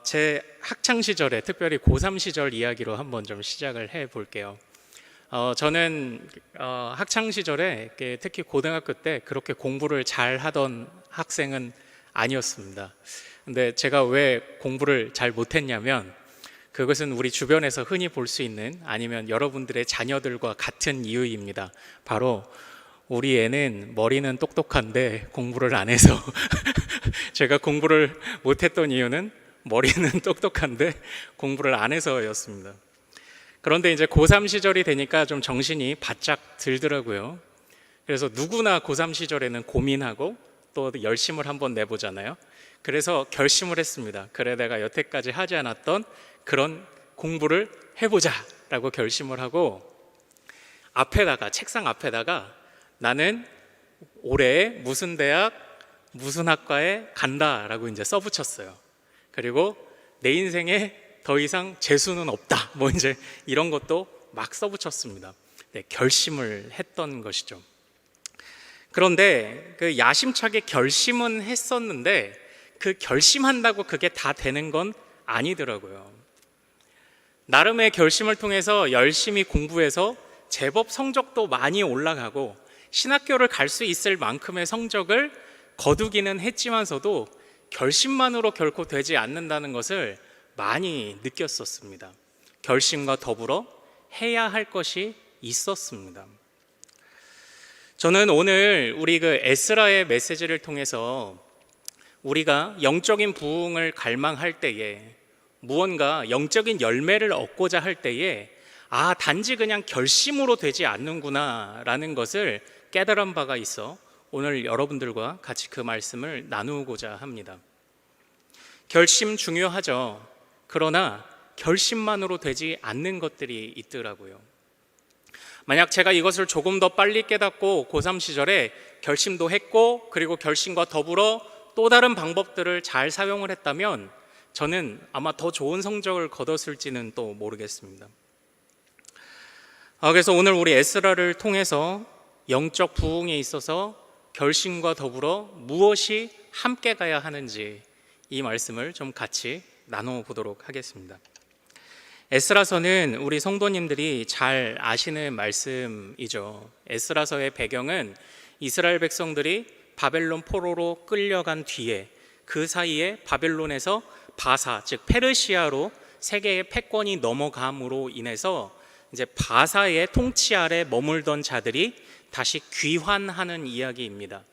제 학창 시절에 특별히 고3 시절 이야기로 한번 좀 시작을 해 볼게요. 저는 학창 시절에 특히 고등학교 때 그렇게 공부를 잘 하던 학생은 아니었습니다. 근데 제가 왜 공부를 잘 못했냐면 그것은 우리 주변에서 흔히 볼 수 있는 아니면 여러분들의 자녀들과 같은 이유입니다. 바로 우리 애는 머리는 똑똑한데 공부를 안 해서 제가 공부를 못했던 이유는 머리는 똑똑한데 공부를 안 해서였습니다. 그런데 이제 고3 시절이 되니까 좀 정신이 바짝 들더라고요. 그래서 누구나 고3 시절에는 고민하고 또 열심을 한번 내보잖아요. 그래서 결심을 했습니다. 그래, 내가 여태까지 하지 않았던 그런 공부를 해보자 라고 결심을 하고 책상 앞에다가 나는 올해 무슨 대학 무슨 학과에 간다라고 이제 써붙였어요. 그리고 내 인생에 더 이상 재수는 없다, 뭐 이제 이런 것도 막 써붙였습니다. 네, 결심을 했던 것이죠. 그런데 그 야심차게 결심은 했었는데 그 결심한다고 그게 다 되는 건 아니더라고요. 나름의 결심을 통해서 열심히 공부해서 제법 성적도 많이 올라가고 신학교를 갈 수 있을 만큼의 성적을 거두기는 했지만서도 결심만으로 결코 되지 않는다는 것을 많이 느꼈었습니다. 결심과 더불어 해야 할 것이 있었습니다. 저는 오늘 우리 그 에스라의 메시지를 통해서 우리가 영적인 부흥을 갈망할 때에 무언가 영적인 열매를 얻고자 할 때에 단지 그냥 결심으로 되지 않는구나 라는 것을 깨달은 바가 있어 오늘 여러분들과 같이 그 말씀을 나누고자 합니다. 결심 중요하죠. 그러나 결심만으로 되지 않는 것들이 있더라고요. 만약 제가 이것을 조금 더 빨리 깨닫고 고3 시절에 결심도 했고 그리고 결심과 더불어 또 다른 방법들을 잘 사용을 했다면 저는 아마 더 좋은 성적을 거뒀을지는 또 모르겠습니다. 그래서 오늘 우리 에스라를 통해서 영적 부흥에 있어서 결심과 더불어 무엇이 함께 가야 하는지 이 말씀을 좀 같이 나눠보도록 하겠습니다. 에스라서는 우리 성도님들이 잘 아시는 말씀이죠. 에스라서의 배경은 이스라엘 백성들이 바벨론 포로로 끌려간 뒤에 그 사이에 바벨론에서 바사, 즉 페르시아로 세계의 패권이 넘어감으로 인해서 이제 바사의 통치 아래 머물던 자들이 다시 귀환하는 이야기입니다.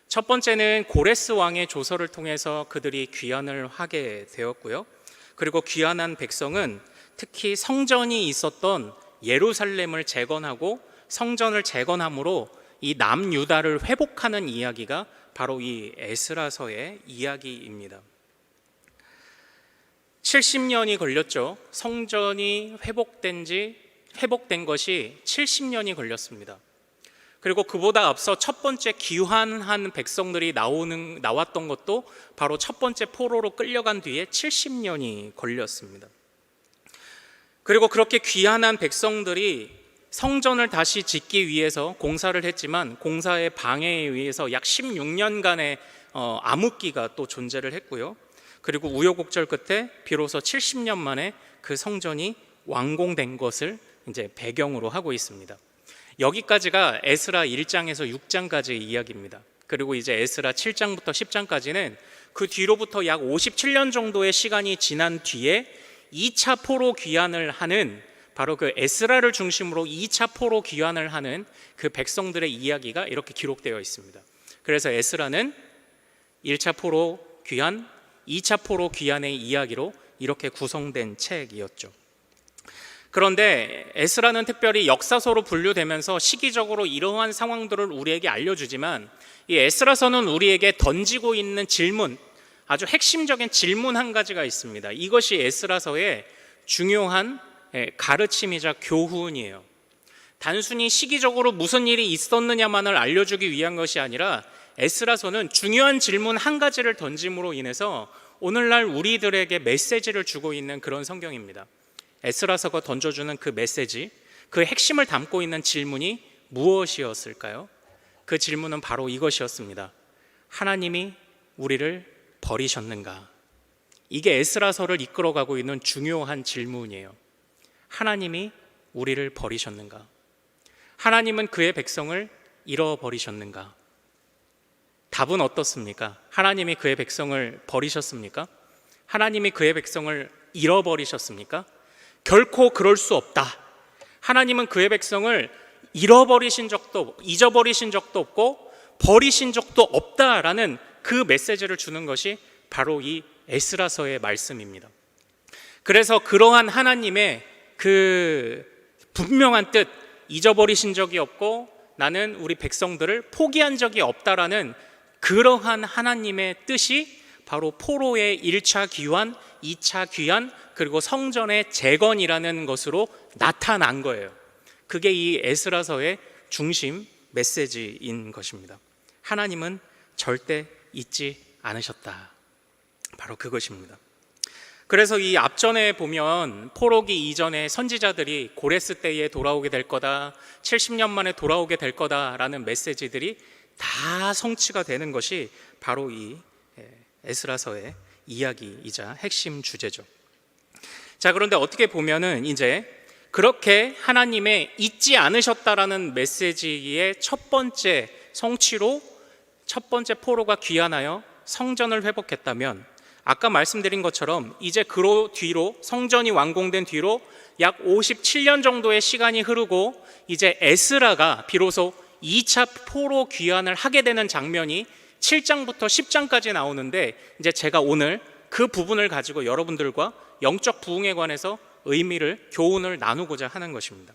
첫 번째는 고레스 왕의 조서를 통해서 그들이 귀환을 하게 되었고요. 그리고 귀환한 백성은 특히 성전이 있었던 예루살렘을 재건하고 성전을 재건함으로 이 남유다를 회복하는 이야기가 바로 이 에스라서의 이야기입니다. 70년이 걸렸죠. 성전이 회복된 것이 70년이 걸렸습니다. 그리고 그보다 앞서 첫 번째 귀환한 백성들이 나왔던 것도 바로 첫 번째 포로로 끌려간 뒤에 70년이 걸렸습니다. 그리고 그렇게 귀환한 백성들이 성전을 다시 짓기 위해서 공사를 했지만 공사의 방해에 의해서 약 16년간의 암흑기가 또 존재를 했고요. 그리고 우여곡절 끝에 비로소 70년 만에 그 성전이 완공된 것을 이제 배경으로 하고 있습니다. 여기까지가 에스라 1장에서 6장까지의 이야기입니다. 그리고 이제 에스라 7장부터 10장까지는 그 뒤로부터 약 57년 정도의 시간이 지난 뒤에 2차 포로 귀환을 하는 바로 그 에스라를 중심으로 2차 포로 귀환을 하는 그 백성들의 이야기가 이렇게 기록되어 있습니다. 그래서 에스라는 1차 포로 귀환, 2차 포로 귀환의 이야기로 이렇게 구성된 책이었죠. 그런데 에스라는 특별히 역사서로 분류되면서 시기적으로 이러한 상황들을 우리에게 알려주지만 이 에스라서는 우리에게 던지고 있는 질문, 아주 핵심적인 질문 한 가지가 있습니다. 이것이 에스라서의 중요한 가르침이자 교훈이에요. 단순히 시기적으로 무슨 일이 있었느냐만을 알려주기 위한 것이 아니라 에스라서는 중요한 질문 한 가지를 던짐으로 인해서 오늘날 우리들에게 메시지를 주고 있는 그런 성경입니다. 에스라서가 던져주는 그 메시지, 그 핵심을 담고 있는 질문이 무엇이었을까요? 그 질문은 바로 이것이었습니다. 하나님이 우리를 버리셨는가? 이게 에스라서를 이끌어가고 있는 중요한 질문이에요. 하나님이 우리를 버리셨는가? 하나님은 그의 백성을 잃어버리셨는가? 답은 어떻습니까? 하나님이 그의 백성을 버리셨습니까? 하나님이 그의 백성을 잃어버리셨습니까? 결코 그럴 수 없다. 하나님은 그의 백성을 잃어버리신 적도, 잊어버리신 적도 없고 버리신 적도 없다라는 그 메시지를 주는 것이 바로 이 에스라서의 말씀입니다. 그래서 그러한 하나님의 그 분명한 뜻, 잊어버리신 적이 없고 나는 우리 백성들을 포기한 적이 없다라는 그러한 하나님의 뜻이 바로 포로의 1차 귀환, 2차 귀환, 그리고 성전의 재건이라는 것으로 나타난 거예요. 그게 이 에스라서의 중심 메시지인 것입니다. 하나님은 절대 잊지 않으셨다. 바로 그것입니다. 그래서 이 앞전에 보면 포로기 이전에 선지자들이 고레스 때에 돌아오게 될 거다, 70년 만에 돌아오게 될 거다라는 메시지들이 다 성취가 되는 것이 바로 이 에스라서의 이야기이자 핵심 주제죠. 자, 그런데 어떻게 보면은 이제 그렇게 하나님의 잊지 않으셨다라는 메시지의 첫 번째 성취로 첫 번째 포로가 귀환하여 성전을 회복했다면, 아까 말씀드린 것처럼 이제 그 뒤로 성전이 완공된 뒤로 약 57년 정도의 시간이 흐르고 이제 에스라가 비로소 2차 포로 귀환을 하게 되는 장면이 7장부터 10장까지 나오는데, 이제 제가 오늘 그 부분을 가지고 여러분들과 영적 부흥에 관해서 의미를, 교훈을 나누고자 하는 것입니다.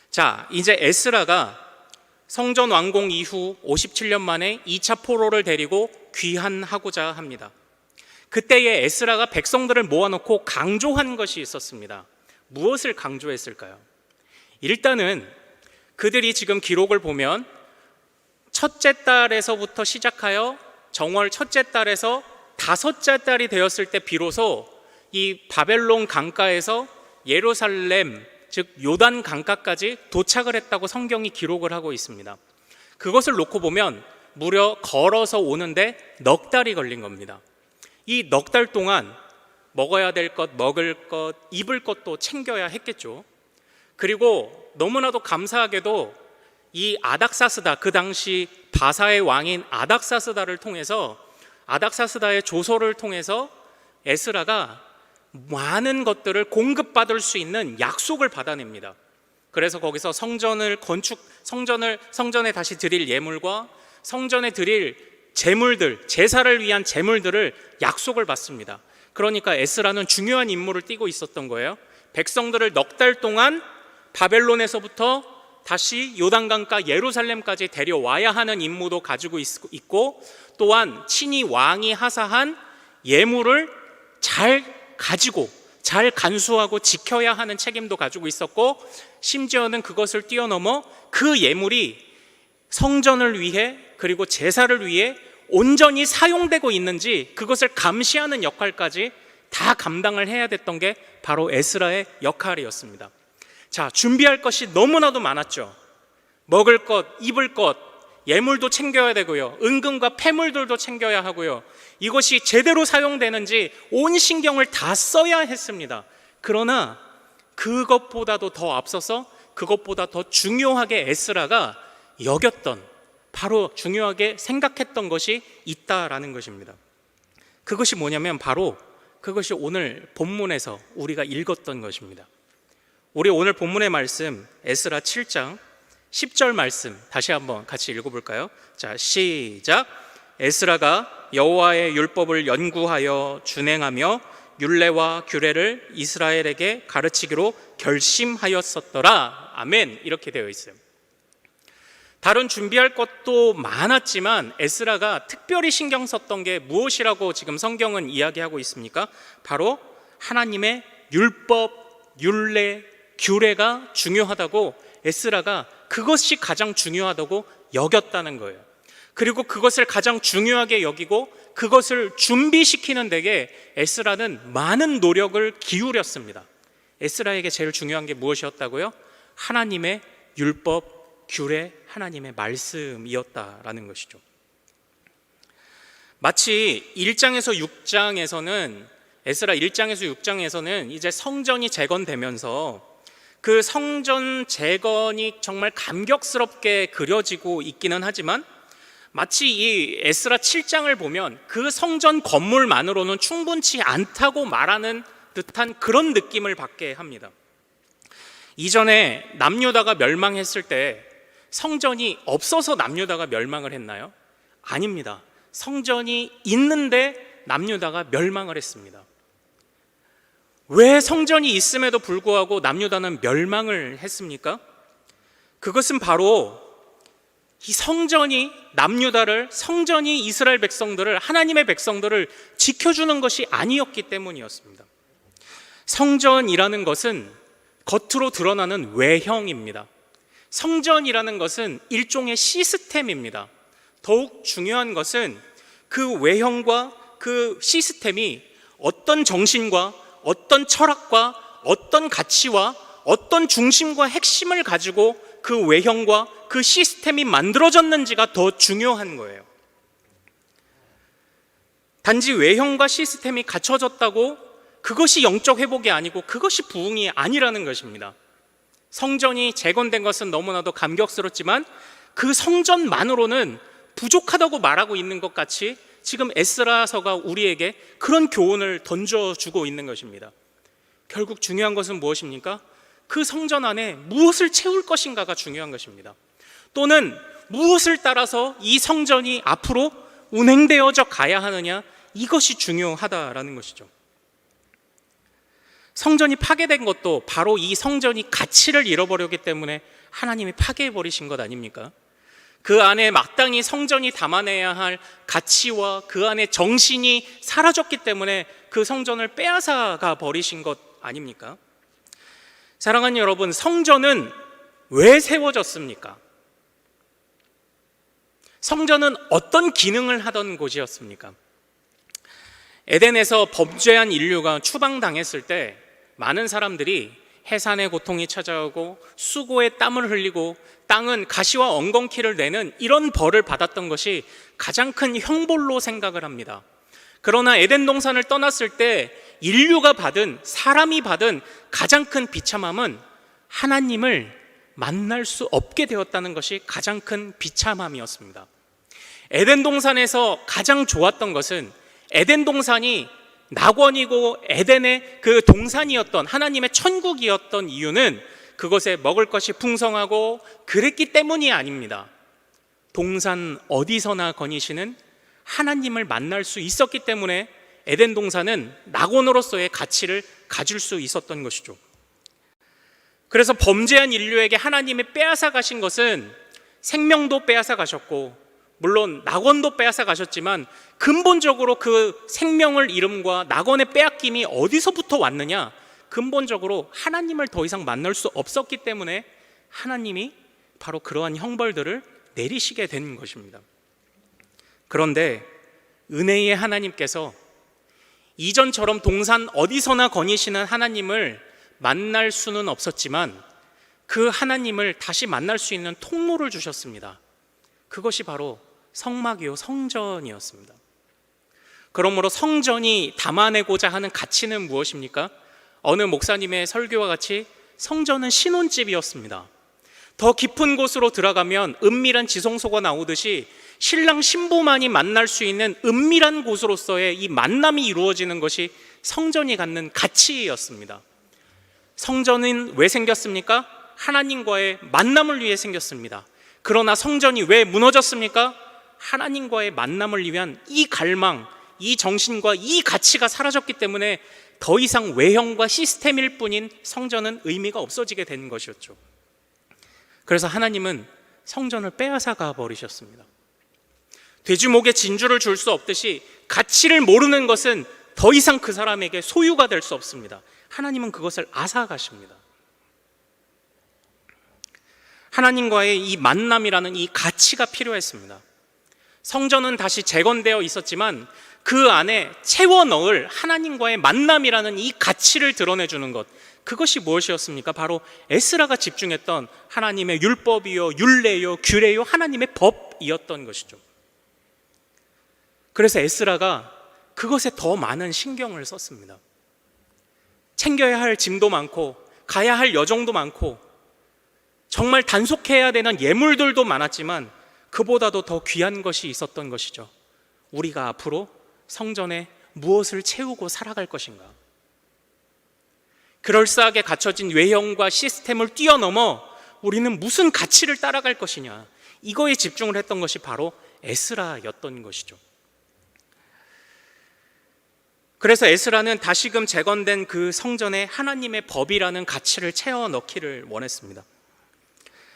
자, 이제 에스라가 성전 완공 이후 57년 만에 2차 포로를 데리고 귀환하고자 합니다. 그때에 에스라가 백성들을 모아놓고 강조한 것이 있었습니다. 무엇을 강조했을까요? 일단은 그들이 지금 기록을 보면 첫째 달에서부터 시작하여 정월 첫째 달에서 다섯째 달이 되었을 때 비로소 이 바벨론 강가에서 예루살렘, 즉 요단 강가까지 도착을 했다고 성경이 기록을 하고 있습니다. 그것을 놓고 보면 무려 걸어서 오는데 넉 달이 걸린 겁니다. 이 넉 달 동안 먹어야 될 것, 먹을 것, 입을 것도 챙겨야 했겠죠. 그리고 너무나도 감사하게도 이 아닥사스다, 그 당시 바사의 왕인 아닥사스다를 통해서, 아닥사스다의 조서를 통해서 에스라가 많은 것들을 공급받을 수 있는 약속을 받아냅니다. 그래서 거기서 성전에 다시 드릴 예물과 성전에 드릴 제물들, 제사를 위한 제물들을 약속을 받습니다. 그러니까 에스라는 중요한 임무를 띠고 있었던 거예요. 백성들을 넉 달 동안 바벨론에서부터 다시 요단강가 예루살렘까지 데려와야 하는 임무도 가지고 있고, 또한 친히 왕이 하사한 예물을 잘 가지고 잘 간수하고 지켜야 하는 책임도 가지고 있었고, 심지어는 그것을 뛰어넘어 그 예물이 성전을 위해 그리고 제사를 위해 온전히 사용되고 있는지 그것을 감시하는 역할까지 다 감당을 해야 됐던 게 바로 에스라의 역할이었습니다. 자, 준비할 것이 너무나도 많았죠. 먹을 것, 입을 것, 예물도 챙겨야 되고요, 은금과 폐물들도 챙겨야 하고요, 이것이 제대로 사용되는지 온 신경을 다 써야 했습니다. 그러나 그것보다도 더 앞서서, 그것보다 더 중요하게 에스라가 여겼던, 바로 중요하게 생각했던 것이 있다라는 것입니다. 그것이 뭐냐면 바로 그것이 오늘 본문에서 우리가 읽었던 것입니다. 우리 오늘 본문의 말씀 에스라 7장 10절 말씀 다시 한번 같이 읽어볼까요? 자, 시작. 에스라가 여호와의 율법을 연구하여 준행하며 율례와 규례를 이스라엘에게 가르치기로 결심하였었더라. 아멘. 이렇게 되어 있어요. 다른 준비할 것도 많았지만 에스라가 특별히 신경 썼던 게 무엇이라고 지금 성경은 이야기하고 있습니까? 바로 하나님의 율법, 율례, 규례가 중요하다고, 에스라가 그것이 가장 중요하다고 여겼다는 거예요. 그리고 그것을 가장 중요하게 여기고 그것을 준비시키는 데에 에스라는 많은 노력을 기울였습니다. 에스라에게 제일 중요한 게 무엇이었다고요? 하나님의 율법, 규례, 하나님의 말씀이었다라는 것이죠. 마치 1장에서 6장에서는 에스라 1장에서 6장에서는 이제 성전이 재건되면서 그 성전 재건이 정말 감격스럽게 그려지고 있기는 하지만 마치 이 에스라 7장을 보면 그 성전 건물만으로는 충분치 않다고 말하는 듯한 그런 느낌을 받게 합니다. 이전에 남유다가 멸망했을 때 성전이 없어서 남유다가 멸망을 했나요? 아닙니다. 성전이 있는데 남유다가 멸망을 했습니다. 왜 성전이 있음에도 불구하고 남유다는 멸망을 했습니까? 그것은 바로 이 성전이 남유다를, 성전이 이스라엘 백성들을, 하나님의 백성들을 지켜주는 것이 아니었기 때문이었습니다. 성전이라는 것은 겉으로 드러나는 외형입니다. 성전이라는 것은 일종의 시스템입니다. 더욱 중요한 것은 그 외형과 그 시스템이 어떤 정신과 어떤 철학과 어떤 가치와 어떤 중심과 핵심을 가지고 그 외형과 그 시스템이 만들어졌는지가 더 중요한 거예요. 단지 외형과 시스템이 갖춰졌다고 그것이 영적 회복이 아니고 그것이 부흥이 아니라는 것입니다. 성전이 재건된 것은 너무나도 감격스럽지만 그 성전만으로는 부족하다고 말하고 있는 것 같이 지금 에스라서가 우리에게 그런 교훈을 던져주고 있는 것입니다. 결국 중요한 것은 무엇입니까? 그 성전 안에 무엇을 채울 것인가가 중요한 것입니다. 또는 무엇을 따라서 이 성전이 앞으로 운행되어져 가야 하느냐, 이것이 중요하다라는 것이죠. 성전이 파괴된 것도 바로 이 성전이 가치를 잃어버렸기 때문에 하나님이 파괴해버리신 것 아닙니까? 그 안에 마땅히 성전이 담아내야 할 가치와 그 안에 정신이 사라졌기 때문에 그 성전을 빼앗아가 버리신 것 아닙니까? 사랑하는 여러분, 성전은 왜 세워졌습니까? 성전은 어떤 기능을 하던 곳이었습니까? 에덴에서 범죄한 인류가 추방당했을 때 많은 사람들이 해산의 고통이 찾아오고 수고의 땀을 흘리고 땅은 가시와 엉겅퀴를 내는 이런 벌을 받았던 것이 가장 큰 형벌로 생각을 합니다. 그러나 에덴 동산을 떠났을 때 인류가 받은, 사람이 받은 가장 큰 비참함은 하나님을 만날 수 없게 되었다는 것이 가장 큰 비참함이었습니다. 에덴 동산에서 가장 좋았던 것은 에덴 동산이 낙원이고 에덴의 그 동산이었던, 하나님의 천국이었던 이유는 그것에 먹을 것이 풍성하고 그랬기 때문이 아닙니다. 동산 어디서나 거니시는 하나님을 만날 수 있었기 때문에 에덴 동산은 낙원으로서의 가치를 가질 수 있었던 것이죠. 그래서 범죄한 인류에게 하나님이 빼앗아 가신 것은 생명도 빼앗아 가셨고, 물론 낙원도 빼앗아 가셨지만 근본적으로 그 생명을 잃음과 낙원의 빼앗김이 어디서부터 왔느냐? 근본적으로 하나님을 더 이상 만날 수 없었기 때문에 하나님이 바로 그러한 형벌들을 내리시게 된 것입니다. 그런데 은혜의 하나님께서 이전처럼 동산 어디서나 거니시는 하나님을 만날 수는 없었지만 그 하나님을 다시 만날 수 있는 통로를 주셨습니다. 그것이 바로 성막이요, 성전이었습니다. 그러므로 성전이 담아내고자 하는 가치는 무엇입니까? 어느 목사님의 설교와 같이 성전은 신혼집이었습니다. 더 깊은 곳으로 들어가면 은밀한 지성소가 나오듯이 신랑 신부만이 만날 수 있는 은밀한 곳으로서의 이 만남이 이루어지는 것이 성전이 갖는 가치였습니다. 성전은 왜 생겼습니까? 하나님과의 만남을 위해 생겼습니다. 그러나 성전이 왜 무너졌습니까? 하나님과의 만남을 위한 이 갈망, 이 정신과 이 가치가 사라졌기 때문에 더 이상 외형과 시스템일 뿐인 성전은 의미가 없어지게 된 것이었죠. 그래서 하나님은 성전을 빼앗아가 버리셨습니다. 돼지목에 진주를 줄 수 없듯이 가치를 모르는 것은 더 이상 그 사람에게 소유가 될 수 없습니다. 하나님은 그것을 앗아가십니다. 하나님과의 이 만남이라는 이 가치가 필요했습니다. 성전은 다시 재건되어 있었지만 그 안에 채워 넣을 하나님과의 만남이라는 이 가치를 드러내주는 것, 그것이 무엇이었습니까? 바로 에스라가 집중했던 하나님의 율법이요, 율례요, 규례요, 하나님의 법이었던 것이죠. 그래서 에스라가 그것에 더 많은 신경을 썼습니다. 챙겨야 할 짐도 많고 가야 할 여정도 많고 정말 단속해야 되는 예물들도 많았지만 그보다도 더 귀한 것이 있었던 것이죠. 우리가 앞으로 성전에 무엇을 채우고 살아갈 것인가? 그럴싸하게 갖춰진 외형과 시스템을 뛰어넘어 우리는 무슨 가치를 따라갈 것이냐, 이거에 집중을 했던 것이 바로 에스라였던 것이죠. 그래서 에스라는 다시금 재건된 그 성전에 하나님의 법이라는 가치를 채워 넣기를 원했습니다.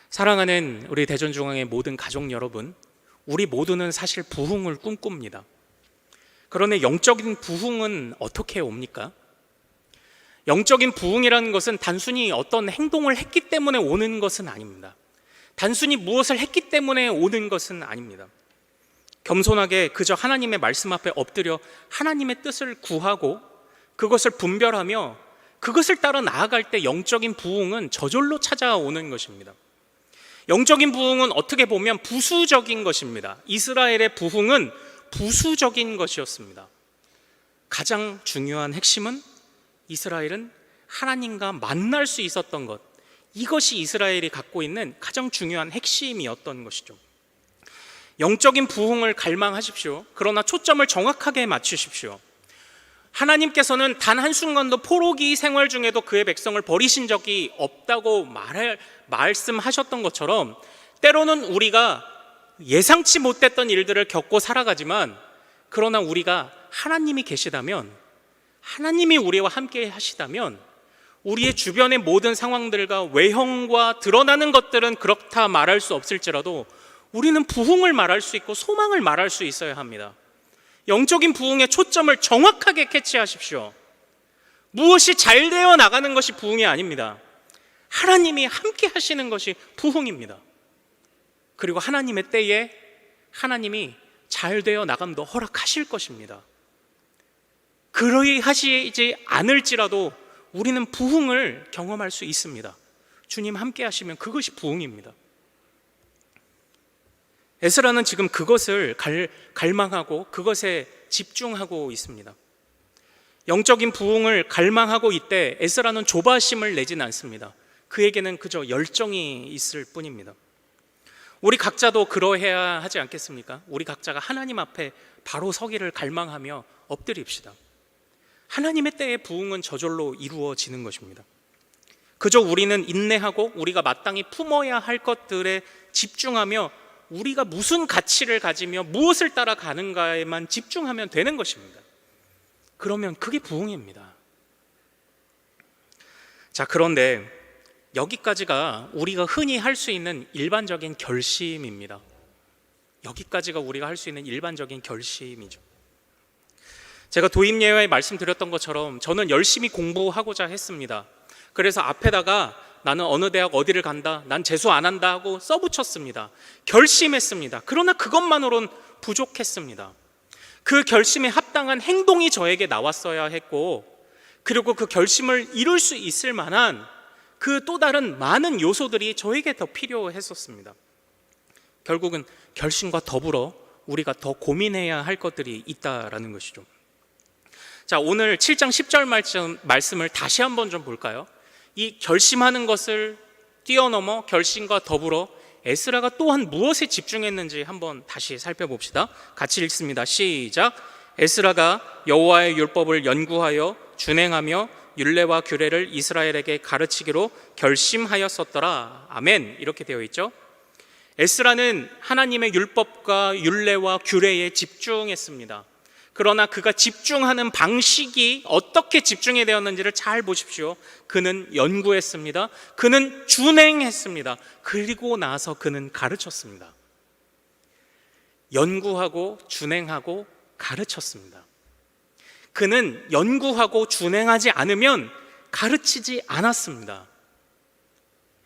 사랑하는 우리 대전중앙의 모든 가족 여러분, 우리 모두는 사실 부흥을 꿈꿉니다. 그런데 영적인 부흥은 어떻게 옵니까? 영적인 부흥이라는 것은 단순히 어떤 행동을 했기 때문에 오는 것은 아닙니다. 단순히 무엇을 했기 때문에 오는 것은 아닙니다. 겸손하게 그저 하나님의 말씀 앞에 엎드려 하나님의 뜻을 구하고 그것을 분별하며 그것을 따라 나아갈 때 영적인 부흥은 저절로 찾아오는 것입니다. 영적인 부흥은 어떻게 보면 부수적인 것입니다. 이스라엘의 부흥은 부수적인 것이었습니다. 가장 중요한 핵심은 이스라엘은 하나님과 만날 수 있었던 것, 이것이 이스라엘이 갖고 있는 가장 중요한 핵심이었던 것이죠. 영적인 부흥을 갈망하십시오. 그러나 초점을 정확하게 맞추십시오. 하나님께서는 단 한순간도 포로기 생활 중에도 그의 백성을 버리신 적이 없다고 말씀하셨던 것처럼 때로는 우리가 예상치 못했던 일들을 겪고 살아가지만, 그러나 우리가 하나님이 계시다면, 하나님이 우리와 함께 하시다면 우리의 주변의 모든 상황들과 외형과 드러나는 것들은 그렇다 말할 수 없을지라도 우리는 부흥을 말할 수 있고 소망을 말할 수 있어야 합니다. 영적인 부흥의 초점을 정확하게 캐치하십시오. 무엇이 잘 되어 나가는 것이 부흥이 아닙니다. 하나님이 함께 하시는 것이 부흥입니다. 그리고 하나님의 때에 하나님이 잘 되어 나감도 허락하실 것입니다. 그러하시지 않을지라도 우리는 부흥을 경험할 수 있습니다. 주님 함께 하시면 그것이 부흥입니다. 에스라는 지금 그것을 갈망하고 그것에 집중하고 있습니다. 영적인 부흥을 갈망하고 이때 에스라는 조바심을 내진 않습니다. 그에게는 그저 열정이 있을 뿐입니다. 우리 각자도 그러해야 하지 않겠습니까? 우리 각자가 하나님 앞에 바로 서기를 갈망하며 엎드립시다. 하나님의 때에 부흥은 저절로 이루어지는 것입니다. 그저 우리는 인내하고 우리가 마땅히 품어야 할 것들에 집중하며 우리가 무슨 가치를 가지며 무엇을 따라가는가에만 집중하면 되는 것입니다. 그러면 그게 부흥입니다. 자, 그런데 여기까지가 우리가 흔히 할 수 있는 일반적인 결심입니다. 여기까지가 우리가 할 수 있는 일반적인 결심이죠. 제가 도입예외에 말씀드렸던 것처럼 저는 열심히 공부하고자 했습니다. 그래서 앞에다가 나는 어느 대학 어디를 간다, 난 재수 안 한다 하고 써붙였습니다. 결심했습니다. 그러나 그것만으로는 부족했습니다. 그 결심에 합당한 행동이 저에게 나왔어야 했고, 그리고 그 결심을 이룰 수 있을 만한 그 또 다른 많은 요소들이 저에게 더 필요했었습니다. 결국은 결심과 더불어 우리가 더 고민해야 할 것들이 있다라는 것이죠. 자, 오늘 7장 10절 말씀을 다시 한번 좀 볼까요? 이 결심하는 것을 뛰어넘어 결심과 더불어 에스라가 또한 무엇에 집중했는지 한번 다시 살펴봅시다. 같이 읽습니다. 시작. 에스라가 여호와의 율법을 연구하여 준행하며 율례와 규례를 이스라엘에게 가르치기로 결심하였었더라. 아멘. 이렇게 되어 있죠. 에스라는 하나님의 율법과 율례와 규례에 집중했습니다. 그러나 그가 집중하는 방식이 어떻게 집중이 되었는지를 잘 보십시오. 그는 연구했습니다. 그는 준행했습니다. 그리고 나서 그는 가르쳤습니다. 연구하고 준행하고 가르쳤습니다. 그는 연구하고 준행하지 않으면 가르치지 않았습니다.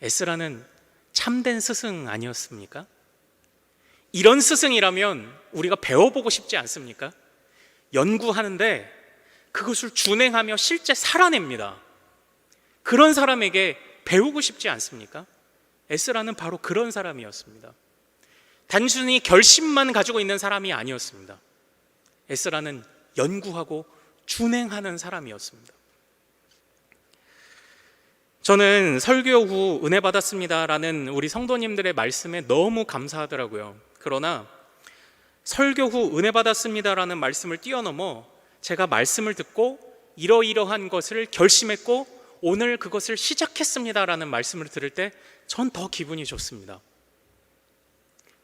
에스라는 참된 스승 아니었습니까? 이런 스승이라면 우리가 배워보고 싶지 않습니까? 연구하는데 그것을 준행하며 실제 살아냅니다. 그런 사람에게 배우고 싶지 않습니까? 에스라는 바로 그런 사람이었습니다. 단순히 결심만 가지고 있는 사람이 아니었습니다. 에스라는 연구하고 준행하는 사람이었습니다. 저는 설교 후 은혜 받았습니다라는 우리 성도님들의 말씀에 너무 감사하더라고요. 그러나 설교 후 은혜 받았습니다라는 말씀을 뛰어넘어 제가 말씀을 듣고 이러이러한 것을 결심했고 오늘 그것을 시작했습니다라는 말씀을 들을 때 전 더 기분이 좋습니다.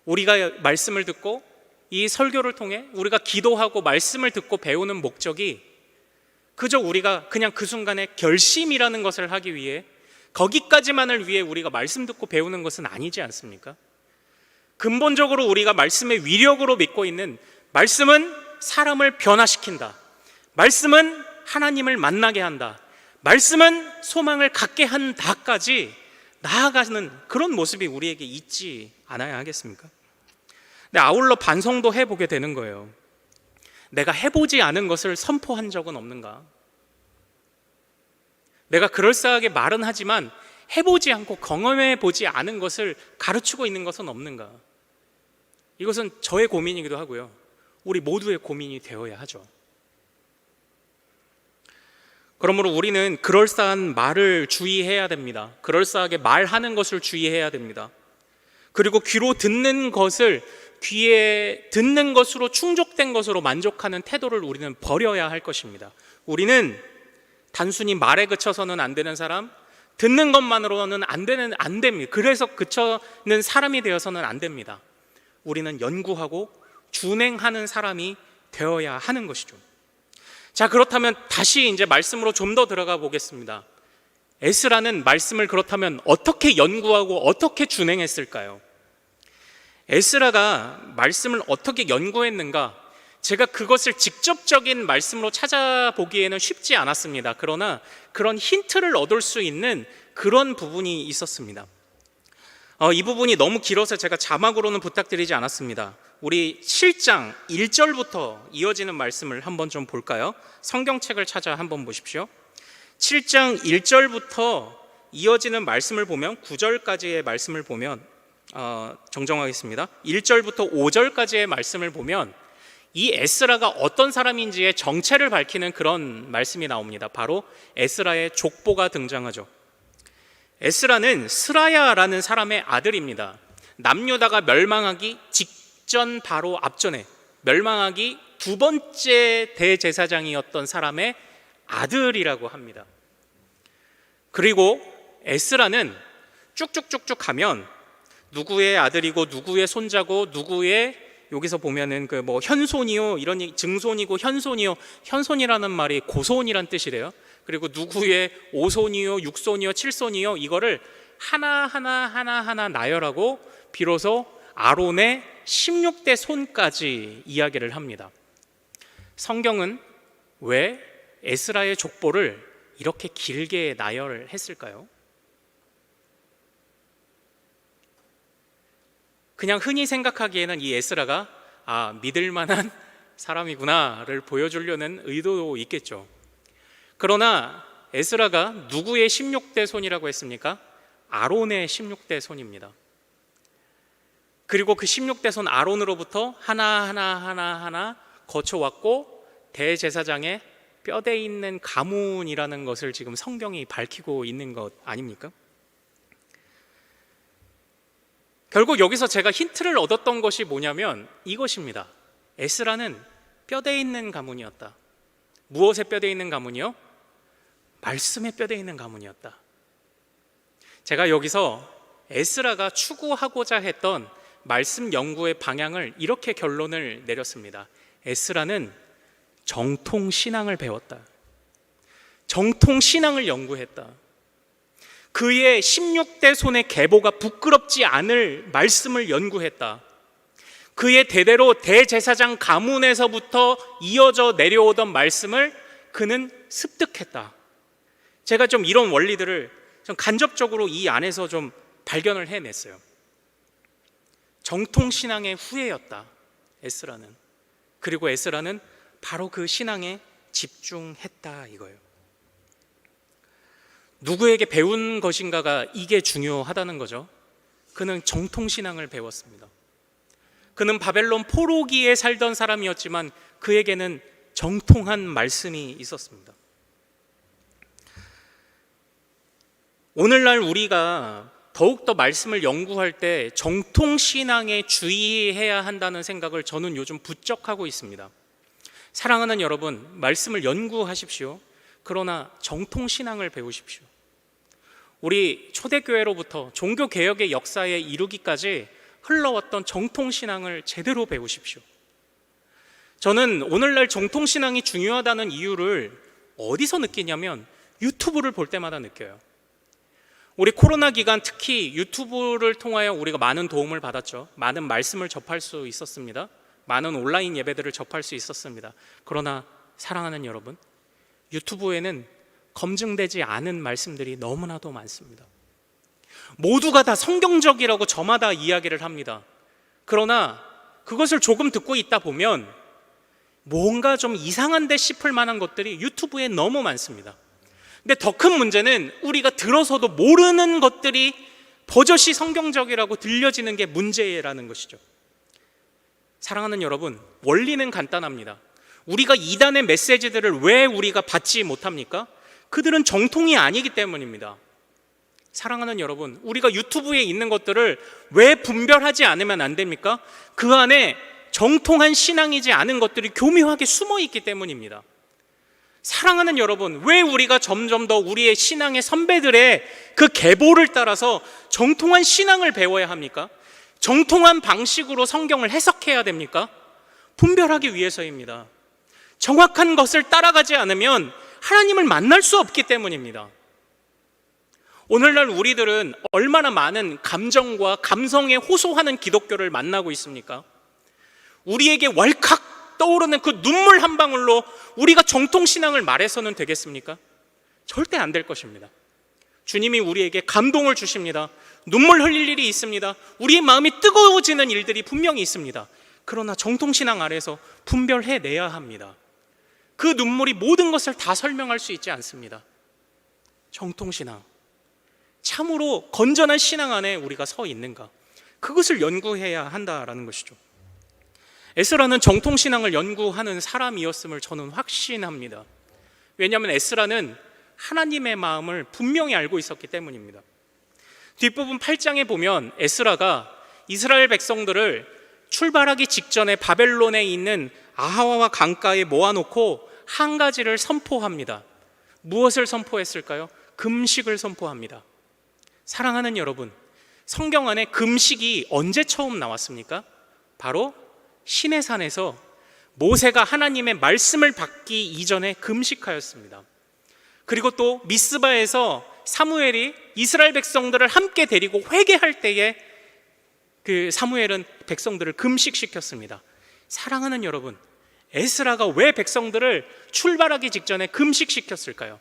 우리가 말씀을 듣고 이 설교를 통해 우리가 기도하고 말씀을 듣고 배우는 목적이 그저 우리가 그냥 그 순간에 결심이라는 것을 하기 위해, 거기까지만을 위해 우리가 말씀 듣고 배우는 것은 아니지 않습니까? 근본적으로 우리가 말씀의 위력으로 믿고 있는, 말씀은 사람을 변화시킨다, 말씀은 하나님을 만나게 한다, 말씀은 소망을 갖게 한다까지 나아가는 그런 모습이 우리에게 있지 않아야 하겠습니까? 근데 아울러 반성도 해보게 되는 거예요. 내가 해보지 않은 것을 선포한 적은 없는가? 내가 그럴싸하게 말은 하지만 해보지 않고 경험해보지 않은 것을 가르치고 있는 것은 없는가? 이것은 저의 고민이기도 하고요, 우리 모두의 고민이 되어야 하죠. 그러므로 우리는 그럴싸한 말을 주의해야 됩니다. 그럴싸하게 말하는 것을 주의해야 됩니다. 그리고 귀로 듣는 것을 귀에 듣는 것으로 충족된 것으로 만족하는 태도를 우리는 버려야 할 것입니다. 우리는 단순히 말에 그쳐서는 안 되는 사람, 듣는 것만으로는 안 됩니다. 그래서 그쳐는 사람이 되어서는 안 됩니다. 우리는 연구하고 준행하는 사람이 되어야 하는 것이죠. 자, 그렇다면 다시 이제 말씀으로 좀 더 들어가 보겠습니다. 에스라는 말씀을 그렇다면 어떻게 연구하고 어떻게 준행했을까요? 에스라가 말씀을 어떻게 연구했는가? 제가 그것을 직접적인 말씀으로 찾아보기에는 쉽지 않았습니다. 그러나 그런 힌트를 얻을 수 있는 그런 부분이 있었습니다. 이 부분이 너무 길어서 제가 자막으로는 부탁드리지 않았습니다. 우리 7장 1절부터 이어지는 말씀을 한번 좀 볼까요? 성경책을 찾아 한번 보십시오. 7장 1절부터 이어지는 말씀을 보면, 9절까지의 말씀을 보면, 정정하겠습니다. 1절부터 5절까지의 말씀을 보면 이 에스라가 어떤 사람인지의 정체를 밝히는 그런 말씀이 나옵니다. 바로 에스라의 족보가 등장하죠. 에스라는 스라야라는 사람의 아들입니다. 남유다가 멸망하기 직전 바로 앞전에, 멸망하기 두 번째 대제사장이었던 사람의 아들이라고 합니다. 그리고 에스라는 쭉쭉쭉쭉 가면 누구의 아들이고 누구의 손자고 누구의, 여기서 보면은 그 뭐 현손이요, 이런 증손이고 현손이요, 현손이라는 말이 고손이란 뜻이래요. 그리고 누구의 오손이요, 육손이요, 칠손이요, 이거를 하나하나 나열하고 비로소 아론의 16대 손까지 이야기를 합니다. 성경은 왜 에스라의 족보를 이렇게 길게 나열했을까요? 그냥 흔히 생각하기에는 이 에스라가 믿을 만한 사람이구나를 보여주려는 의도도 있겠죠. 그러나 에스라가 누구의 16대 손이라고 했습니까? 아론의 16대 손입니다. 그리고 그 16대 손 아론으로부터 하나하나 거쳐왔고 대제사장의 뼈대 있는 가문이라는 것을 지금 성경이 밝히고 있는 것 아닙니까? 결국 여기서 제가 힌트를 얻었던 것이 뭐냐면 이것입니다. 에스라는 뼈대 있는 가문이었다. 무엇에 뼈대 있는 가문이요? 말씀에 뼈대 있는 가문이었다. 제가 여기서 에스라가 추구하고자 했던 말씀 연구의 방향을 이렇게 결론을 내렸습니다. 에스라는 정통신앙을 배웠다. 정통신앙을 연구했다. 그의 16대 손의 계보가 부끄럽지 않을 말씀을 연구했다. 그의 대대로 대제사장 가문에서부터 이어져 내려오던 말씀을 그는 습득했다. 제가 좀 이런 원리들을 좀 간접적으로 이 안에서 좀 발견을 해냈어요. 정통신앙의 후예였다, 에스라는. 그리고 에스라는 바로 그 신앙에 집중했다, 이거예요. 누구에게 배운 것인가가 이게 중요하다는 거죠. 그는 정통신앙을 배웠습니다. 그는 바벨론 포로기에 살던 사람이었지만 그에게는 정통한 말씀이 있었습니다. 오늘날 우리가 더욱더 말씀을 연구할 때 정통신앙에 주의해야 한다는 생각을 저는 요즘 부쩍 하고 있습니다. 사랑하는 여러분, 말씀을 연구하십시오. 그러나 정통신앙을 배우십시오. 우리 초대교회로부터 종교개혁의 역사에 이르기까지 흘러왔던 정통신앙을 제대로 배우십시오. 저는 오늘날 정통신앙이 중요하다는 이유를 어디서 느끼냐면 유튜브를 볼 때마다 느껴요. 우리 코로나 기간 특히 유튜브를 통하여 우리가 많은 도움을 받았죠. 많은 말씀을 접할 수 있었습니다. 많은 온라인 예배들을 접할 수 있었습니다. 그러나 사랑하는 여러분, 유튜브에는 검증되지 않은 말씀들이 너무나도 많습니다. 모두가 다 성경적이라고 저마다 이야기를 합니다. 그러나 그것을 조금 듣고 있다 보면 뭔가 좀 이상한데 싶을 만한 것들이 유튜브에 너무 많습니다. 근데 더 큰 문제는 우리가 들어서도 모르는 것들이 버젓이 성경적이라고 들려지는 게 문제라는 것이죠. 사랑하는 여러분, 원리는 간단합니다. 우리가 이단의 메시지들을 왜 우리가 받지 못합니까? 그들은 정통이 아니기 때문입니다. 사랑하는 여러분, 우리가 유튜브에 있는 것들을 왜 분별하지 않으면 안 됩니까? 그 안에 정통한 신앙이지 않은 것들이 교묘하게 숨어 있기 때문입니다. 사랑하는 여러분, 왜 우리가 점점 더 우리의 신앙의 선배들의 그 계보를 따라서 정통한 신앙을 배워야 합니까? 정통한 방식으로 성경을 해석해야 됩니까? 분별하기 위해서입니다. 정확한 것을 따라가지 않으면 하나님을 만날 수 없기 때문입니다. 오늘날 우리들은 얼마나 많은 감정과 감성에 호소하는 기독교를 만나고 있습니까? 우리에게 왈칵 떠오르는 그 눈물 한 방울로 우리가 정통신앙을 말해서는 되겠습니까? 절대 안 될 것입니다. 주님이 우리에게 감동을 주십니다. 눈물 흘릴 일이 있습니다. 우리의 마음이 뜨거워지는 일들이 분명히 있습니다. 그러나 정통신앙 아래서 분별해내야 합니다. 그 눈물이 모든 것을 다 설명할 수 있지 않습니다. 정통신앙, 참으로 건전한 신앙 안에 우리가 서 있는가, 그것을 연구해야 한다라는 것이죠. 에스라는 정통신앙을 연구하는 사람이었음을 저는 확신합니다. 왜냐하면 에스라는 하나님의 마음을 분명히 알고 있었기 때문입니다. 뒷부분 8장에 보면 에스라가 이스라엘 백성들을 출발하기 직전에 바벨론에 있는 아하와 강가에 모아놓고 한 가지를 선포합니다. 무엇을 선포했을까요? 금식을 선포합니다. 사랑하는 여러분, 성경 안에 금식이 언제 처음 나왔습니까? 바로 시내산에서 모세가 하나님의 말씀을 받기 이전에 금식하였습니다. 그리고 또 미스바에서 사무엘이 이스라엘 백성들을 함께 데리고 회개할 때에 그 사무엘은 백성들을 금식시켰습니다. 사랑하는 여러분, 에스라가 왜 백성들을 출발하기 직전에 금식시켰을까요?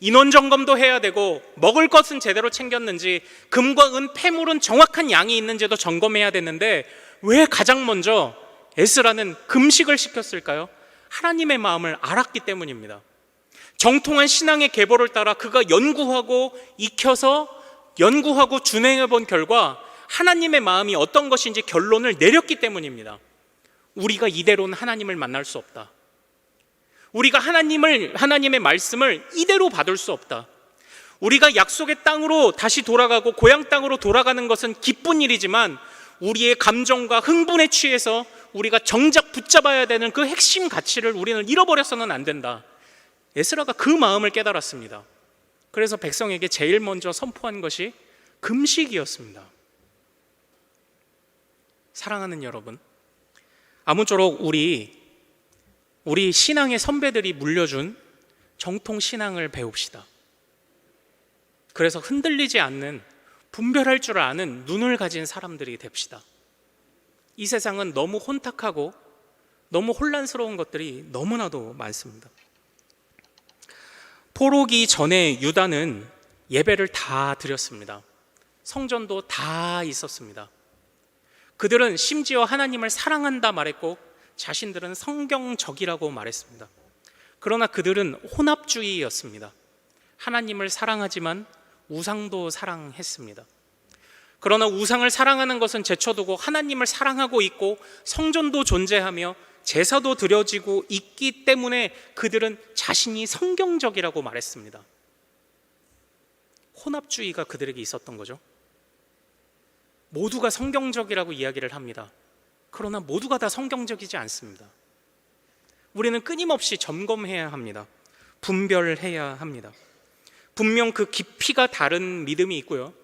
인원 점검도 해야 되고 먹을 것은 제대로 챙겼는지, 금과 은, 폐물은 정확한 양이 있는지도 점검해야 됐는데 왜 가장 먼저 에스라는 금식을 시켰을까요? 하나님의 마음을 알았기 때문입니다. 정통한 신앙의 계보를 따라 그가 연구하고 익혀서 연구하고 준행해 본 결과 하나님의 마음이 어떤 것인지 결론을 내렸기 때문입니다. 우리가 이대로는 하나님을 만날 수 없다. 우리가 하나님의 말씀을 이대로 받을 수 없다. 우리가 약속의 땅으로 다시 돌아가고 고향 땅으로 돌아가는 것은 기쁜 일이지만 우리의 감정과 흥분에 취해서 우리가 정작 붙잡아야 되는 그 핵심 가치를 우리는 잃어버려서는 안 된다. 에스라가 그 마음을 깨달았습니다. 그래서 백성에게 제일 먼저 선포한 것이 금식이었습니다. 사랑하는 여러분, 아무쪼록 우리 신앙의 선배들이 물려준 정통 신앙을 배웁시다. 그래서 흔들리지 않는, 분별할 줄 아는 눈을 가진 사람들이 됩시다. 이 세상은 너무 혼탁하고 너무 혼란스러운 것들이 너무나도 많습니다. 포로기 전에 유다는 예배를 다 드렸습니다. 성전도 다 있었습니다. 그들은 심지어 하나님을 사랑한다 말했고 자신들은 성경적이라고 말했습니다. 그러나 그들은 혼합주의였습니다. 하나님을 사랑하지만 우상도 사랑했습니다. 그러나 우상을 사랑하는 것은 제쳐두고 하나님을 사랑하고 있고 성전도 존재하며 제사도 드려지고 있기 때문에 그들은 자신이 성경적이라고 말했습니다. 혼합주의가 그들에게 있었던 거죠. 모두가 성경적이라고 이야기를 합니다. 그러나 모두가 다 성경적이지 않습니다. 우리는 끊임없이 점검해야 합니다. 분별해야 합니다. 분명 그 깊이가 다른 믿음이 있고요,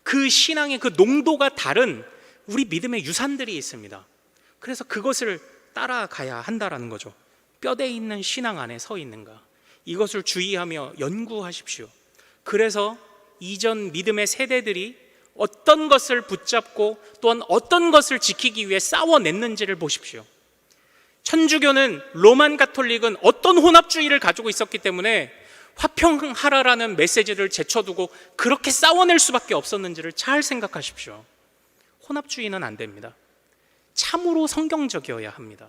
그 신앙의 그 농도가 다른 우리 믿음의 유산들이 있습니다. 그래서 그것을 따라가야 한다라는 거죠. 뼈대 있는 신앙 안에 서 있는가, 이것을 주의하며 연구하십시오. 그래서 이전 믿음의 세대들이 어떤 것을 붙잡고 또한 어떤 것을 지키기 위해 싸워냈는지를 보십시오. 천주교는, 로만 가톨릭은 어떤 혼합주의를 가지고 있었기 때문에 화평하라라는 메시지를 제쳐두고 그렇게 싸워낼 수밖에 없었는지를 잘 생각하십시오. 혼합주의는 안 됩니다. 참으로 성경적이어야 합니다.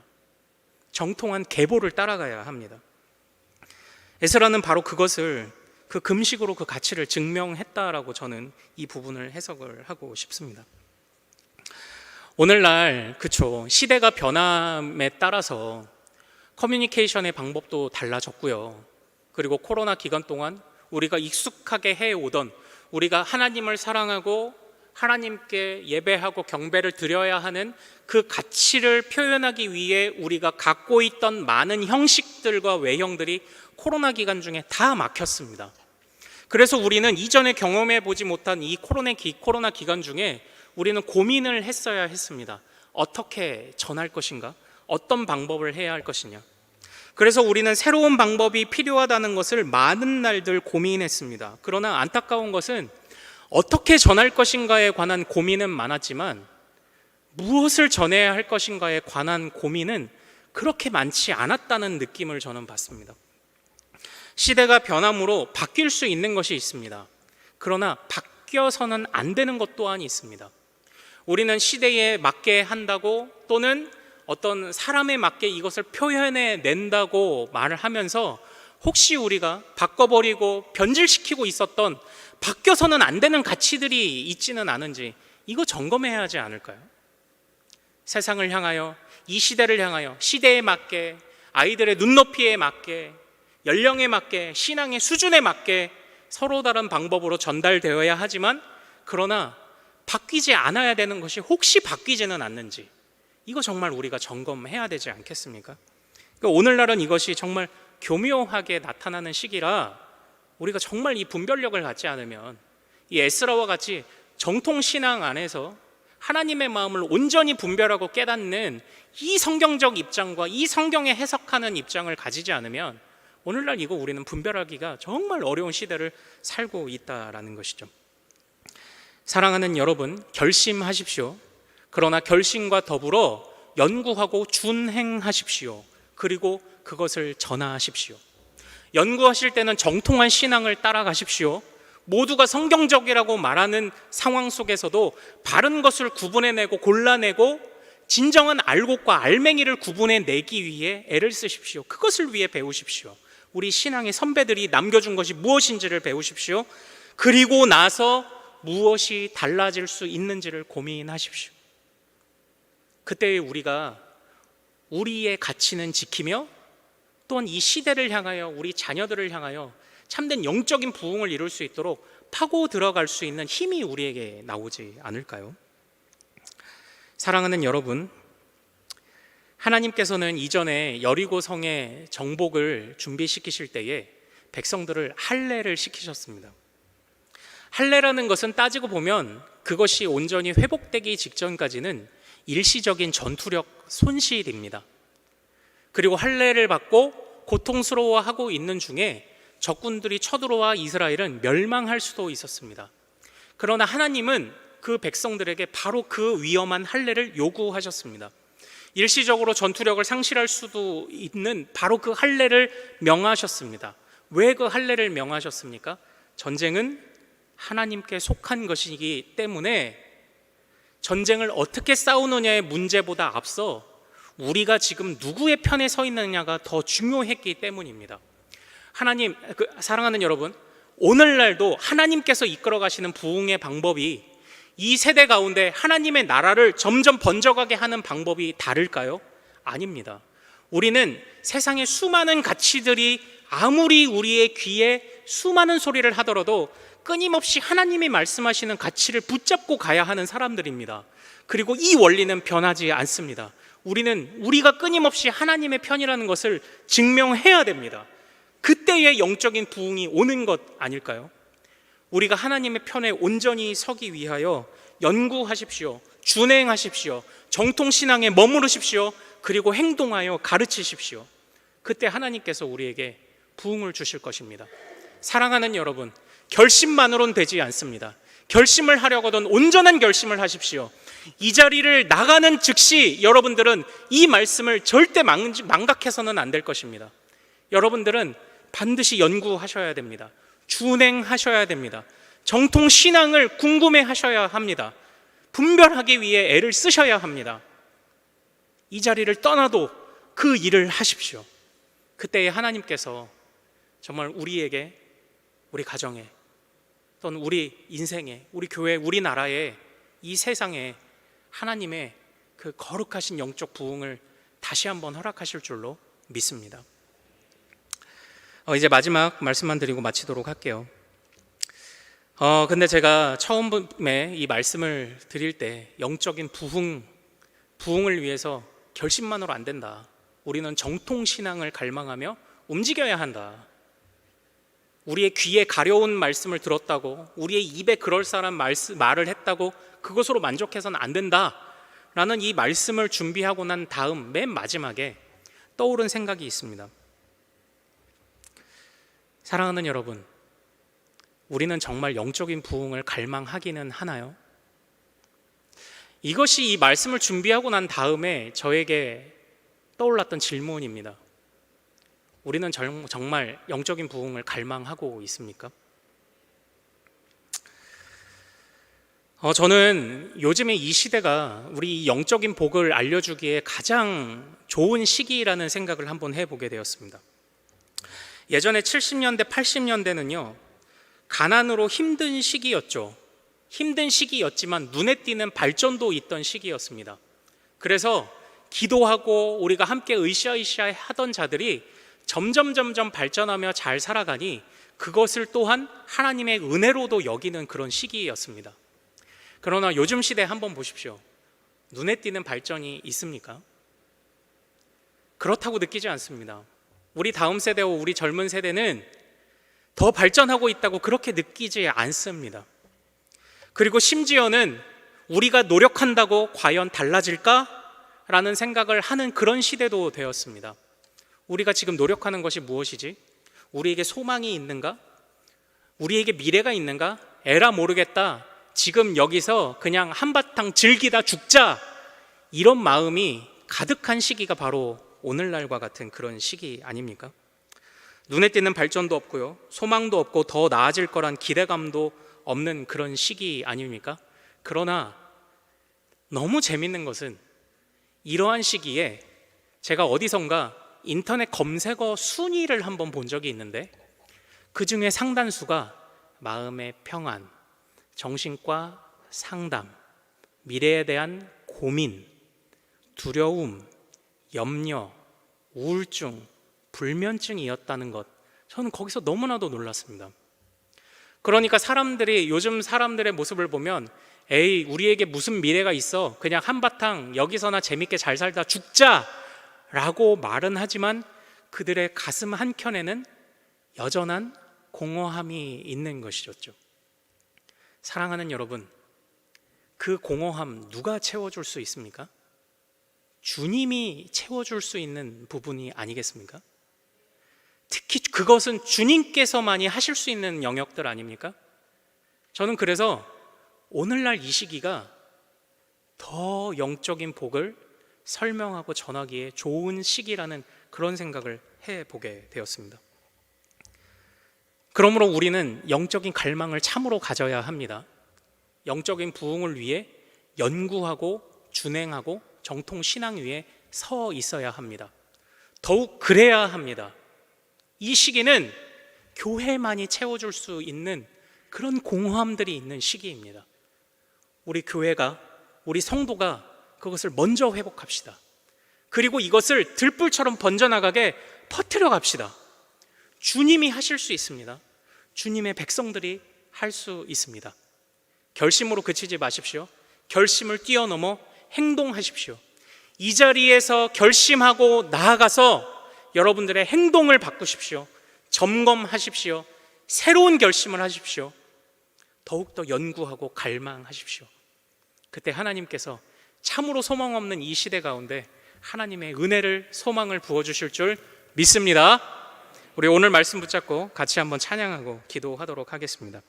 정통한 계보를 따라가야 합니다. 에스라는 바로 그것을, 그 금식으로 그 가치를 증명했다라고 저는 이 부분을 해석을 하고 싶습니다. 오늘날 그쵸, 시대가 변함에 따라서 커뮤니케이션의 방법도 달라졌고요, 그리고 코로나 기간 동안 우리가 익숙하게 해오던, 우리가 하나님을 사랑하고 하나님께 예배하고 경배를 드려야 하는 그 가치를 표현하기 위해 우리가 갖고 있던 많은 형식들과 외형들이 코로나 기간 중에 다 막혔습니다. 그래서 우리는 이전에 경험해 보지 못한 이 코로나 기간 중에 우리는 고민을 했어야 했습니다. 어떻게 전할 것인가? 어떤 방법을 해야 할 것이냐? 그래서 우리는 새로운 방법이 필요하다는 것을 많은 날들 고민했습니다. 그러나 안타까운 것은 어떻게 전할 것인가에 관한 고민은 많았지만 무엇을 전해야 할 것인가에 관한 고민은 그렇게 많지 않았다는 느낌을 저는 받습니다. 시대가 변함으로 바뀔 수 있는 것이 있습니다. 그러나 바뀌어서는 안 되는 것 또한 있습니다. 우리는 시대에 맞게 한다고, 또는 어떤 사람에 맞게 이것을 표현해 낸다고 말을 하면서 혹시 우리가 바꿔버리고 변질시키고 있었던, 바뀌어서는 안 되는 가치들이 있지는 않은지 이거 점검해야 하지 않을까요? 세상을 향하여, 이 시대를 향하여 시대에 맞게, 아이들의 눈높이에 맞게, 연령에 맞게, 신앙의 수준에 맞게 서로 다른 방법으로 전달되어야 하지만, 그러나 바뀌지 않아야 되는 것이 혹시 바뀌지는 않는지, 이거 정말 우리가 점검해야 되지 않겠습니까? 그러니까 오늘날은 이것이 정말 교묘하게 나타나는 시기라 우리가 정말 이 분별력을 갖지 않으면 이 에스라와 같이 정통 신앙 안에서 하나님의 마음을 온전히 분별하고 깨닫는 이 성경적 입장과 이 성경에 해석하는 입장을 가지지 않으면 오늘날 이거 우리는 분별하기가 정말 어려운 시대를 살고 있다라는 것이죠. 사랑하는 여러분, 결심하십시오. 그러나 결심과 더불어 연구하고 준행하십시오. 그리고 그것을 전하십시오. 연구하실 때는 정통한 신앙을 따라가십시오. 모두가 성경적이라고 말하는 상황 속에서도 바른 것을 구분해내고 골라내고 진정한 알곡과 알맹이를 구분해내기 위해 애를 쓰십시오. 그것을 위해 배우십시오. 우리 신앙의 선배들이 남겨준 것이 무엇인지를 배우십시오. 그리고 나서 무엇이 달라질 수 있는지를 고민하십시오. 그때 우리가 우리의 가치는 지키며 또한 이 시대를 향하여, 우리 자녀들을 향하여 참된 영적인 부흥을 이룰 수 있도록 파고 들어갈 수 있는 힘이 우리에게 나오지 않을까요? 사랑하는 여러분, 하나님께서는 이전에 여리고 성의 정복을 준비시키실 때에 백성들을 할례를 시키셨습니다. 할례라는 것은 따지고 보면 그것이 온전히 회복되기 직전까지는 일시적인 전투력 손실입니다. 그리고 할례를 받고 고통스러워하고 있는 중에 적군들이 쳐들어와 이스라엘은 멸망할 수도 있었습니다. 그러나 하나님은 그 백성들에게 바로 그 위험한 할례를 요구하셨습니다. 일시적으로 전투력을 상실할 수도 있는 바로 그 할례를 명하셨습니다. 왜 그 할례를 명하셨습니까? 전쟁은 하나님께 속한 것이기 때문에 전쟁을 어떻게 싸우느냐의 문제보다 앞서 우리가 지금 누구의 편에 서 있느냐가 더 중요했기 때문입니다. 하나님, 사랑하는 여러분, 오늘날도 하나님께서 이끌어 가시는 부흥의 방법이 이 세대 가운데 하나님의 나라를 점점 번져가게 하는 방법이 다를까요? 아닙니다. 우리는 세상의 수많은 가치들이 아무리 우리의 귀에 수많은 소리를 하더라도 끊임없이 하나님이 말씀하시는 가치를 붙잡고 가야 하는 사람들입니다. 그리고 이 원리는 변하지 않습니다. 우리가 끊임없이 하나님의 편이라는 것을 증명해야 됩니다. 그때의 영적인 부흥이 오는 것 아닐까요? 우리가 하나님의 편에 온전히 서기 위하여 연구하십시오. 준행하십시오. 정통신앙에 머무르십시오. 그리고 행동하여 가르치십시오. 그때 하나님께서 우리에게 부흥을 주실 것입니다. 사랑하는 여러분, 결심만으로는 되지 않습니다. 결심을 하려거든 온전한 결심을 하십시오. 이 자리를 나가는 즉시 여러분들은 이 말씀을 절대 망각해서는 안 될 것입니다. 여러분들은 반드시 연구하셔야 됩니다. 준행하셔야 됩니다. 정통 신앙을 궁금해 하셔야 합니다. 분별하기 위해 애를 쓰셔야 합니다. 이 자리를 떠나도 그 일을 하십시오. 그때에 하나님께서 정말 우리에게, 우리 가정에, 또는 우리 인생에, 우리 교회, 우리나라에, 이 세상에 하나님의 그 거룩하신 영적 부흥을 다시 한번 허락하실 줄로 믿습니다. 이제 마지막 말씀만 드리고 마치도록 할게요. 근데 제가 처음에 이 말씀을 드릴 때 영적인 부흥을 위해서 결심만으로 안 된다. 우리는 정통신앙을 갈망하며 움직여야 한다. 우리의 귀에 가려운 말씀을 들었다고, 우리의 입에 그럴싸한 말을 했다고 그것으로 만족해서는 안 된다라는 이 말씀을 준비하고 난 다음 맨 마지막에 떠오른 생각이 있습니다. 사랑하는 여러분, 우리는 정말 영적인 부흥을 갈망하기는 하나요? 이것이 이 말씀을 준비하고 난 다음에 저에게 떠올랐던 질문입니다. 우리는 정말 영적인 부흥을 갈망하고 있습니까? 저는 요즘에 이 시대가 우리 영적인 복을 알려주기에 가장 좋은 시기라는 생각을 한번 해보게 되었습니다. 예전에 70년대, 80년대는요, 가난으로 힘든 시기였죠. 힘든 시기였지만 눈에 띄는 발전도 있던 시기였습니다. 그래서 기도하고 우리가 함께 으쌰으쌰 하던 자들이 점점 발전하며 잘 살아가니 그것을 또한 하나님의 은혜로도 여기는 그런 시기였습니다. 그러나 요즘 시대 한번 보십시오. 눈에 띄는 발전이 있습니까? 그렇다고 느끼지 않습니다. 우리 다음 세대와 우리 젊은 세대는 더 발전하고 있다고 그렇게 느끼지 않습니다. 그리고 심지어는 우리가 노력한다고 과연 달라질까? 라는 생각을 하는 그런 시대도 되었습니다. 우리가 지금 노력하는 것이 무엇이지? 우리에게 소망이 있는가? 우리에게 미래가 있는가? 에라 모르겠다. 지금 여기서 그냥 한바탕 즐기다 죽자. 이런 마음이 가득한 시기가 바로 오늘날과 같은 그런 시기 아닙니까? 눈에 띄는 발전도 없고요, 소망도 없고 더 나아질 거란 기대감도 없는 그런 시기 아닙니까? 그러나 너무 재밌는 것은 이러한 시기에 제가 어디선가 인터넷 검색어 순위를 한번 본 적이 있는데 그 중에 상단수가 마음의 평안, 정신과 상담, 미래에 대한 고민, 두려움, 염려, 우울증, 불면증이었다는 것, 저는 거기서 너무나도 놀랐습니다. 그러니까 요즘 사람들의 모습을 보면 에이, 우리에게 무슨 미래가 있어, 그냥 한바탕 여기서나 재밌게 잘 살다 죽자 라고 말은 하지만 그들의 가슴 한켠에는 여전한 공허함이 있는 것이었죠. 사랑하는 여러분, 그 공허함 누가 채워줄 수 있습니까? 주님이 채워줄 수 있는 부분이 아니겠습니까? 특히 그것은 주님께서만이 하실 수 있는 영역들 아닙니까? 저는 그래서 오늘날 이 시기가 더 영적인 복을 설명하고 전하기에 좋은 시기라는 그런 생각을 해보게 되었습니다. 그러므로 우리는 영적인 갈망을 참으로 가져야 합니다. 영적인 부흥을 위해 연구하고 준행하고 정통 신앙 위에 서 있어야 합니다. 더욱 그래야 합니다. 이 시기는 교회만이 채워줄 수 있는 그런 공허함들이 있는 시기입니다. 우리 교회가, 우리 성도가 그것을 먼저 회복합시다. 그리고 이것을 들불처럼 번져나가게 퍼뜨려 갑시다. 주님이 하실 수 있습니다. 주님의 백성들이 할 수 있습니다. 결심으로 그치지 마십시오. 결심을 뛰어넘어 행동하십시오. 이 자리에서 결심하고 나아가서 여러분들의 행동을 바꾸십시오. 점검하십시오. 새로운 결심을 하십시오. 더욱더 연구하고 갈망하십시오. 그때 하나님께서 참으로 소망 없는 이 시대 가운데 하나님의 은혜를, 소망을 부어주실 줄 믿습니다. 우리 오늘 말씀 붙잡고 같이 한번 찬양하고 기도하도록 하겠습니다.